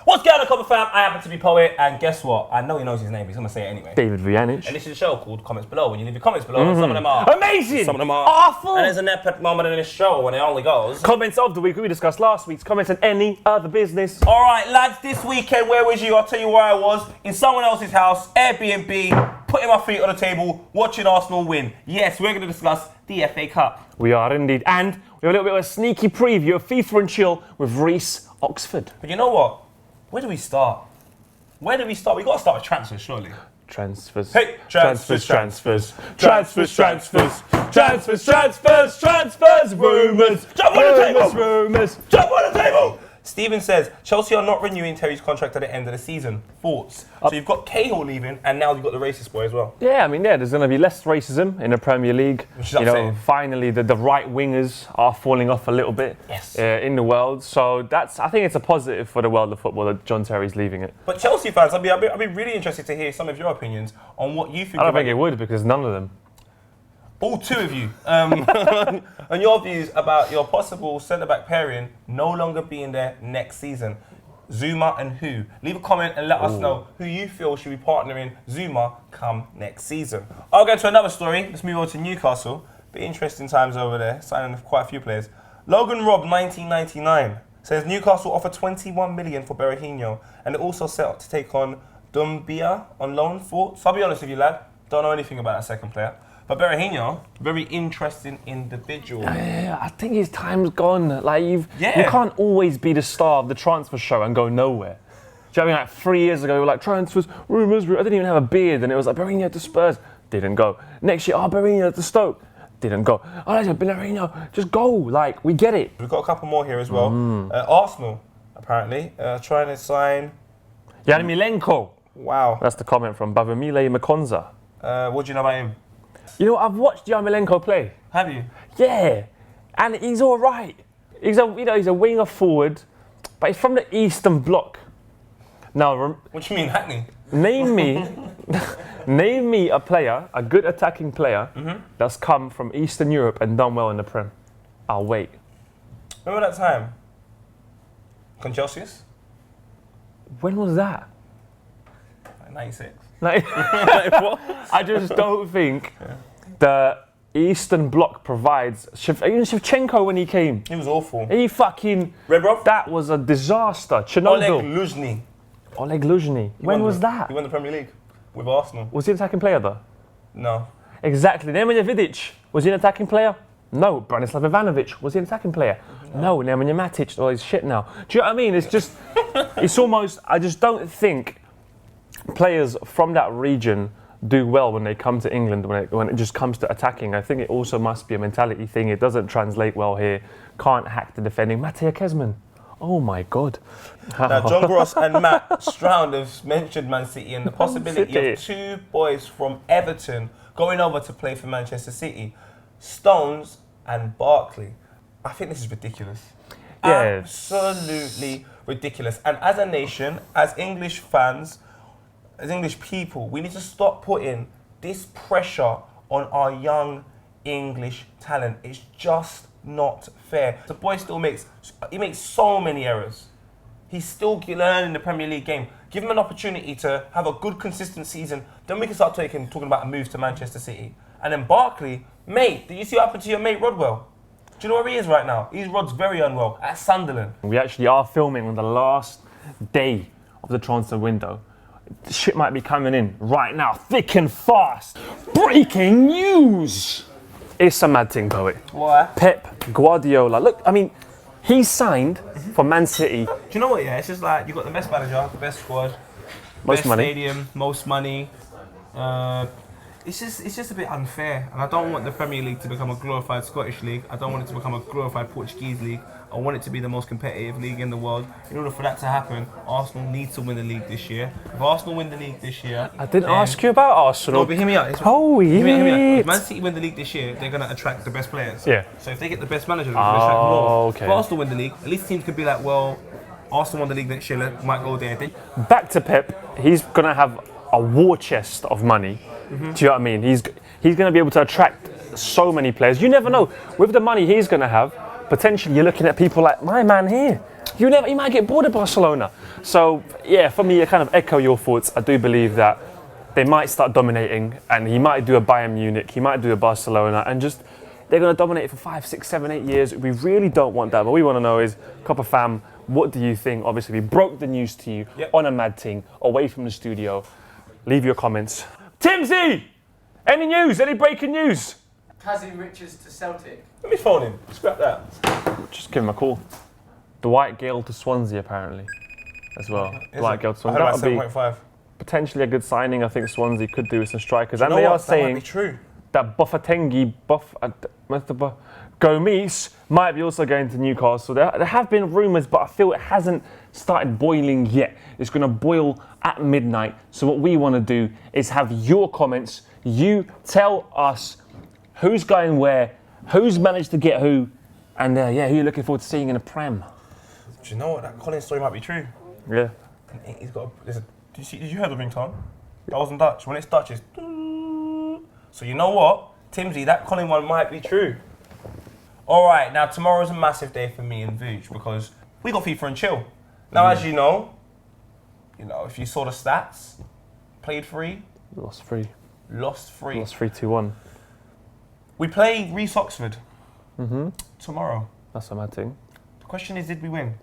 What's going on, Copper fam? I happen to be Poet, and guess what? I know he knows his name, but he's going to say it anyway. David Vujanic. And this is a show called Comments Below. When you leave your comments below, some of them are amazing, some of them are awful. And there's an epic moment in this show when it only goes. Comments of the week. We discussed last week's comments and any other business. All right, lads, this weekend, where was you? I'll tell you where I was. In someone else's house, Airbnb, putting my feet on the table, watching Arsenal win. Yes, we're going to discuss the FA Cup. We are indeed. And we have a little bit of a sneaky preview of FIFA and Chill with Reece Oxford. But you know what? Where do we start? Where do we start? We got to start with transfers, surely. Transfers. Hey, transfers. Rumours. Jump on the table! Stephen says, Chelsea are not renewing Terry's contract at the end of the season. Thoughts? So you've got Cahill leaving, and now you've got the racist boy as well. Yeah, I mean, there's going to be less racism in the Premier League. Which is upsetting. Finally, the right wingers are falling off a little bit in the world. So I think it's a positive for the world of football that John Terry's leaving it. But Chelsea fans, I'd be really interested to hear some of your opinions on what you think. I don't think it would, because none of them. All two of you. And your views about your possible centre-back pairing no longer being there next season. Zuma and who? Leave a comment and let us know who you feel should be partnering Zuma come next season. I'll go to another story. Let's move on to Newcastle. Bit interesting times over there, signing quite a few players. Logan Robb, 1999, says Newcastle offer 21 million for Berahino, and they're also set up to take on Dumbia on loan for. So I'll be honest with you, lad, don't know anything about that second player. But Berahino, very interesting individual. Yeah, I think his time's gone. Like you can't always be the star of the transfer show and go nowhere. Do you know what I mean? Like 3 years ago, we were like transfers, rumours. I didn't even have a beard, and it was like Berahino to Spurs, didn't go. Next year, Berahino to Stoke, didn't go. Oh, that's Berahino, just go. Like we get it. We've got a couple more here as well. Arsenal, apparently, trying to sign Yarmolenko. Wow. That's the comment from Bavumile Makonza. What do you know about him? You know, I've watched Yarmolenko play. Have you? Yeah, and he's all right. He's a winger forward, but he's from the Eastern Bloc. Now, what do you mean, Hackney? Name me a player, a good attacking player, that's come from Eastern Europe and done well in the Prem. I'll wait. Remember that time? Conchelsius? When was that? 96. Like, what? I just don't think the Eastern Bloc provides. Even Shevchenko, when he came, He was awful. he fucking. Rebrov? That was a disaster. Chernobyl. Oleg Luzhny. Oleg Luzhny. When was that? He won the Premier League with Arsenal. Was he an attacking player though? No. Exactly. Nemanja Vidic. Was he an attacking player? No. Branislav Ivanovic. Was he an attacking player? No. Nemanja Matic. Oh, he's shit now. Do you know what I mean? It's just. It's almost. I just don't think players from that region do well when they come to England, when it just comes to attacking. I think it also must be a mentality thing. It doesn't translate well here. Can't hack the defending. Mattia Kesman. Oh my God. Now, John Gross and Matt Stroud have mentioned Man City and the possibility of two boys from Everton going over to play for Manchester City. Stones and Barkley. I think this is ridiculous. Yeah. Absolutely ridiculous. And as a nation, as English fans, as English people, we need to stop putting this pressure on our young English talent. It's just not fair. The boy still makes so many errors. He's still learning the Premier League game. Give him an opportunity to have a good, consistent season. Then we can start talking about a move to Manchester City. And then Barkley, mate, did you see what happened to your mate Rodwell? Do you know where he is right now? Rod's very unwell at Sunderland. We actually are filming on the last day of the transfer window. Shit might be coming in right now, thick and fast. Breaking news! It's a mad thing, Poet. What? Pep Guardiola. Look, I mean, he signed for Man City. Do you know what, yeah? It's just like, you've got the best manager, the best squad, Most best money. Stadium, most money. It's just a bit unfair. And I don't want the Premier League to become a glorified Scottish league. I don't want it to become a glorified Portuguese league. I want it to be the most competitive league in the world. In order for that to happen, Arsenal need to win the league this year. If Arsenal win the league this year... I didn't ask you about Arsenal. No, but hear me out. Oh, yeah. Hear me out. If Man City win the league this year, they're going to attract the best players. Yeah. So if they get the best manager, they're going to attract more. Okay. If Arsenal win the league, at least teams could be like, well, Arsenal won the league next year, might go there. Back to Pep, he's going to have a war chest of money. Do you know what I mean? He's going to be able to attract so many players. You never know. With the money he's going to have, potentially you're looking at people like my man here. You might get bored of Barcelona. So yeah, for me, I kind of echo your thoughts. I do believe that they might start dominating, and he might do a Bayern Munich, he might do a Barcelona, and just they're going to dominate for 5, 6, 7, 8 years. We really don't want that. What we want to know is, Copper fam, what do you think? Obviously, we broke the news to you on a mad thing, away from the studio. Leave your comments. Timsy, any news? Any breaking news? Kazzy Richards to Celtic. Let me phone him. Scrap that. Just give him a call. Dwight Gale to Swansea, apparently, as well. Dwight Gale to Swansea. That That would would be 7.5. be potentially a good signing. I think Swansea could do with some strikers. You And know they what? are That might saying be true. that Gomes might be also going to Newcastle. There have been rumours, but I feel it hasn't started boiling yet. It's going to boil at midnight. So what we want to do is have your comments. You tell us who's going where, who's managed to get who, and who you're looking forward to seeing in a Prem. Do you know what? That Collins story might be true. Yeah. He's got. Did you hear the ringtone? That wasn't Dutch. When it's Dutch, it's. So you know what, Timsy, that Colin one might be true. All right, now tomorrow's a massive day for me and Vooch because we got FIFA and chill. Now, as you know, if you saw the stats, played 3, Lost 3. lost 3. Lost 3-2-1. We play Reece Oxford tomorrow. That's a mad thing. The question is, did we win?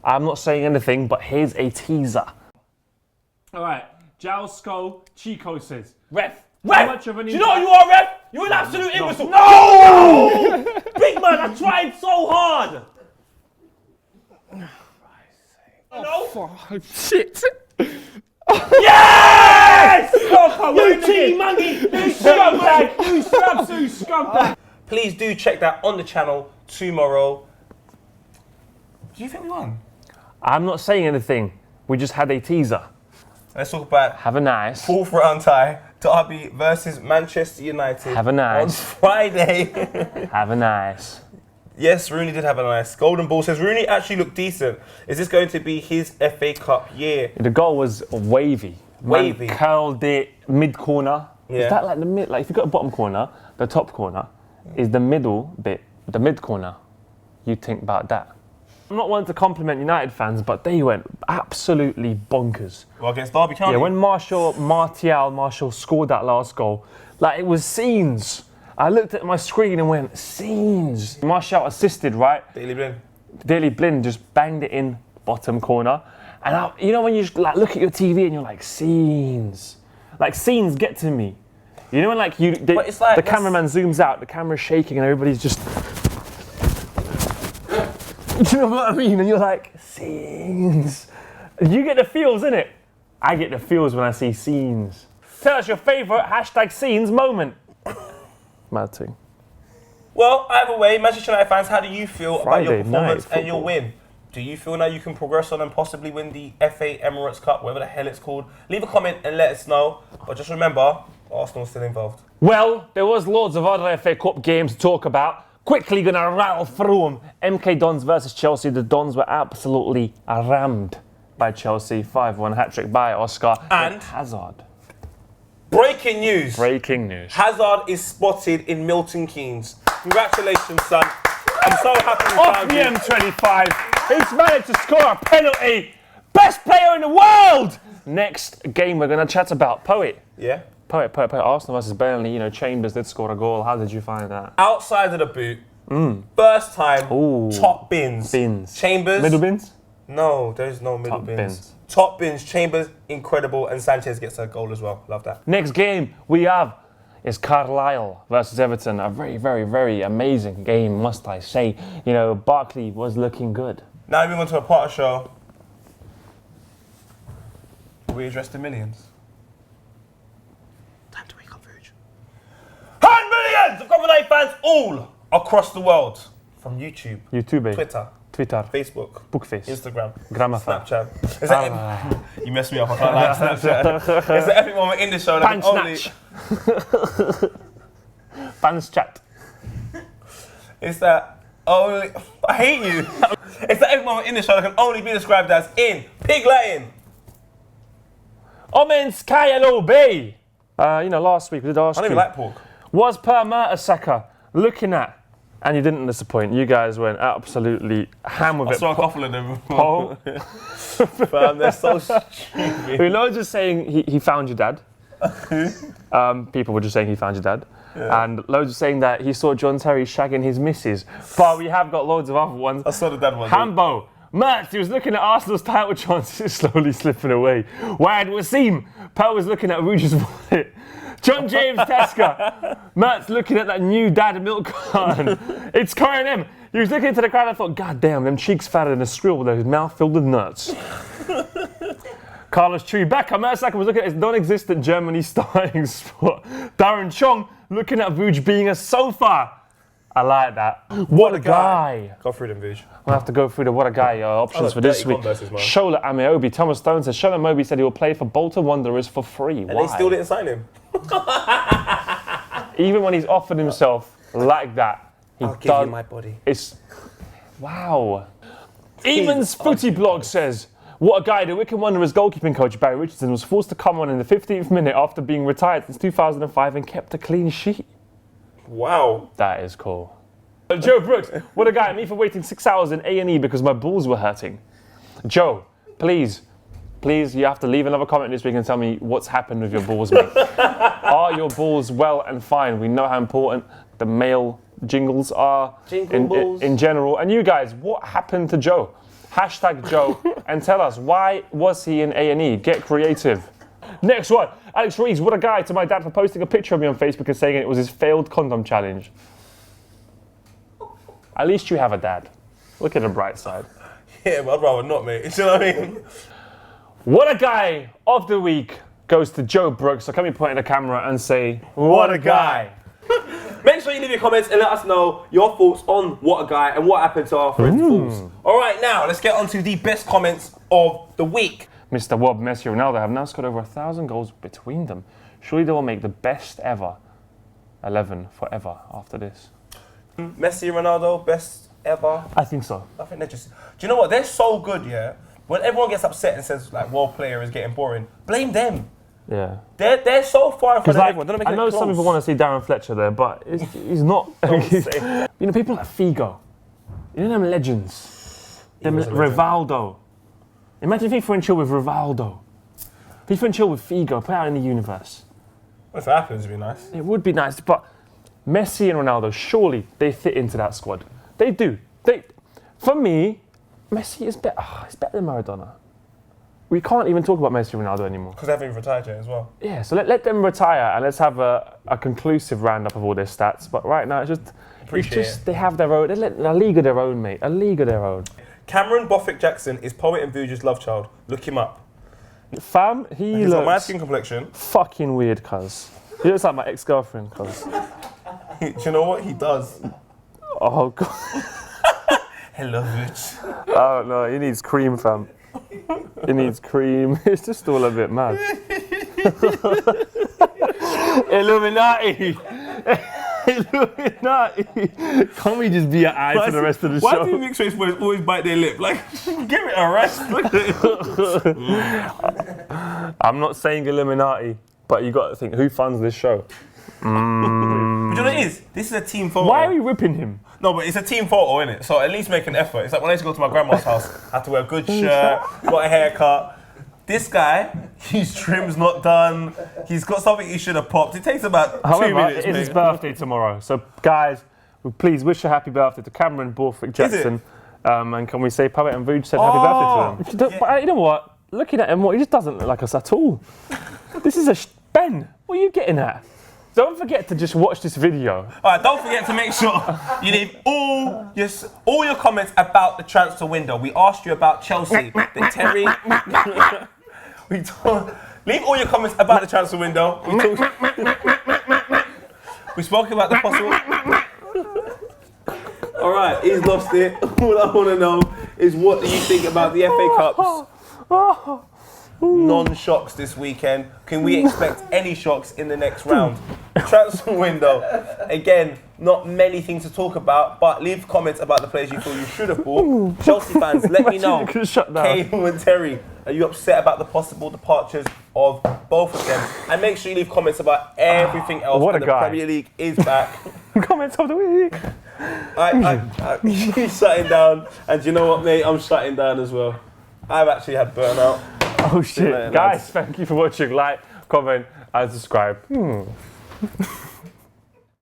I'm not saying anything, but here's a teaser. All right, Giles Skull, Chico says, Ref! How much of an Do you know what you are, Ref? You're an absolute imbecile. No! Big man, I tried so hard. Shit! Yes! You cheating monkey! You scumbag! You scumbag! Please do check that on the channel tomorrow. Do you think we won? I'm not saying anything. We just had a teaser. Let's talk about Have a nice. 4th round tie. Derby versus Manchester United. Have a nice. On Friday. Have a nice. Yes, Rooney did have a nice. Golden Ball says Rooney actually looked decent. Is this going to be his FA Cup year? The goal was wavy. Wavy. Man curled it mid corner. Yeah. Is that like the mid? Like if you got a bottom corner, the top corner is the middle bit, the mid corner. You think about that. I'm not one to compliment United fans, but they went absolutely bonkers. Well, against Derby County. Yeah, when Martial scored that last goal, like it was scenes. I looked at my screen and went, scenes. Martial assisted, right? Daley Blind just banged it in bottom corner. And when you just, like look at your TV and you're like, scenes. Like scenes get to me. You know when But it's like the cameraman zooms out, the camera's shaking and everybody's just... Do you know what I mean? And you're like, scenes. You get the feels, innit? I get the feels when I see scenes. Tell us your favourite #scenes moment. Mad thing. Well, either way, Manchester United fans, how do you feel about your Friday performance night and your win? Do you feel now you can progress on and possibly win the FA Emirates Cup, whatever the hell it's called? Leave a comment and let us know. But just remember, Arsenal's still involved. Well, there was loads of other FA Cup games to talk about. Quickly gonna rattle through them. MK Dons versus Chelsea. The Dons were absolutely rammed by Chelsea. 5-1 hat-trick by Oscar And Hazard. Breaking news. Breaking news. Hazard is spotted in Milton Keynes. Congratulations, son. I'm so happy we Off found the you. M25. He's managed to score a penalty. Best player in the world. Next game we're gonna chat about. Poet. Yeah? Poet. Arsenal versus Burnley. Chambers did score a goal. How did you find that? Outside of the boot. First time, Ooh. top bins. Chambers. Middle bins? No, there's no middle Top bins. bins. Top bins. Chambers, incredible. And Sanchez gets a goal as well. Love that. Next game we have is Carlisle versus Everton. A very, very, very amazing game, must I say. Barkley was looking good. Now we move on to a part of the show. We address the millions. Time to wake up, Vooch. 100 millions of Copper fans all across the world. From YouTube, Twitter, Facebook, Bookface, Instagram, Gramophone, Snapchat. Is that you messed me up, I can't lie. Snapchat. Is there every moment in the show that can only... Fans chat. Is that only... I hate you. It's that every moment in the show that can only be described as in Pig Latin. Omen Skyalo Bay. Last week we did ask I don't even like pork. Was Per Mertesacker looking at And you didn't disappoint. You guys went absolutely ham with I it. saw a couple of them. Paul, Fam, they're so stupid. we know just saying he found your dad. People were just saying he found your dad. Yeah. And loads of saying that he saw John Terry shagging his missus. But we have got loads of other ones. I saw the dad one. Hambo. Mert, he was looking at Arsenal's title chances slowly slipping away. Wad Wasim. Pearl was looking at Rouge's wallet. John James Tasker. Mert's looking at that new dad milk carton. It's Corin M. He was looking into the crowd and thought, God damn, them cheeks fatter than a skrill with his mouth filled with nuts. Carlos Tree Becker. Mertesacker was looking at his non-existent Germany starting spot. Darren Chong looking at Vuj being a sofa. I like that. What a guy. Go through them, Vuj. We'll have to go through the what a guy options for this week. Shola Ameobi. Thomas Stone says Shola Ameobi said he will play for Bolton Wanderers for free. And they still didn't sign him. Even when he's offered himself like that, I'll give you my body. It's wow. Eamon's Footy Blog says, what a guy. The Wycombe Wanderers goalkeeping coach Barry Richardson was forced to come on in the 15th minute after being retired since 2005 and kept a clean sheet. Wow. That is cool. Joe Brooks, what a guy. Me for waiting 6 hours in A&E because my balls were hurting. Joe, please, you have to leave another comment this week and tell me what's happened with your balls, mate. Are your balls well and fine? We know how important the male jingles are in general. And you guys, what happened to Joe? Hashtag Joe and tell us, why was he in A&E? Get creative. Next one, Alex Reeves, what a guy, to my dad for posting a picture of me on Facebook and saying it was his failed condom challenge. At least you have a dad. Look at the bright side. Yeah, but I'd rather not, mate. You know what I mean? What a guy of the week goes to Joe Brooks. So can we point at the camera and say, what a guy. Make sure you leave your comments and let us know your thoughts on what a guy and what happened to our friends' balls. All right, now let's get on to the best comments of the week. Mr. Wob, Messi, Ronaldo have now scored over 1,000 goals between them. Surely they will make the best ever 11 forever after this. Messi, Ronaldo, best ever. I think so. I think they're just. Do you know what? They're so good, yeah. When everyone gets upset and says like world player is getting boring, blame them. Yeah. They're so far in front of everyone. Don't make I know some people want to see Darren Fletcher there, but he's not. You know, people like Figo. You know them legends. Them Rivaldo. Imagine FIFA and chill with Rivaldo. FIFA and chill with Figo. Put out in the universe. If that happens, it'd be nice. It would be nice, but Messi and Ronaldo, surely they fit into that squad. They do. For me, Messi is better. Oh, he's better than Maradona. We can't even talk about Messi and Ronaldo anymore. Because they haven't even retired yet as well. Yeah, so let them retire and let's have a conclusive roundup of all their stats. But right now, they have their own. A league of their own, mate. A league of their own. Cameron Boffick Jackson is Poet and Vuj's love child. Look him up. Fam, he's got my skin complexion. Fucking weird, cuz. He looks like my ex-girlfriend, cuz. Do you know what he does? Oh, God. Hello, Vuj. Oh, no, he needs cream, fam. He needs cream. It's just all a bit mad. Illuminati! Illuminati! Can't we just be an eye for the rest of the show? Why do mixed race boys always bite their lip? Like, give it a rest. Look at it. I'm not saying Illuminati, but you got to think, who funds this show? But you know what it is? This is a team photo. Why are we ripping him? No, but it's a team photo, innit? So at least make an effort. It's like when I used to go to my grandma's house, I had to wear a good shirt, got a haircut. This guy, his trim's not done. He's got something he should have popped. It takes about 2 minutes, it's his birthday tomorrow. So, guys, please wish a happy birthday to Cameron Borthwick Jackson. And can we say Poet and Vuj said happy birthday to him? But you know what? Looking at him, he just doesn't look like us at all. This is Ben, what are you getting at? Don't forget to just watch this video. All right, don't forget to make sure you leave all your comments about the transfer window. We asked you about Chelsea, the Terry. Leave all your comments about the transfer window. We spoke about the possible. All right, he's lost it. All I want to know is what do you think about the FA Cups? Non-shocks this weekend. Can we expect any shocks in the next round? Transfer window. Again, not many things to talk about, but leave comments about the players you feel you should have bought. Chelsea fans, let me know. Cahill and Terry, are you upset about the possible departures of both of them? And make sure you leave comments about everything else. What a the guy. Premier League is back. Comments of the week. He's shutting down, and you know what, mate? I'm shutting down as well. I've actually had burnout. Oh shit. later, Guys, lads. thank you for watching. Like, comment, and subscribe.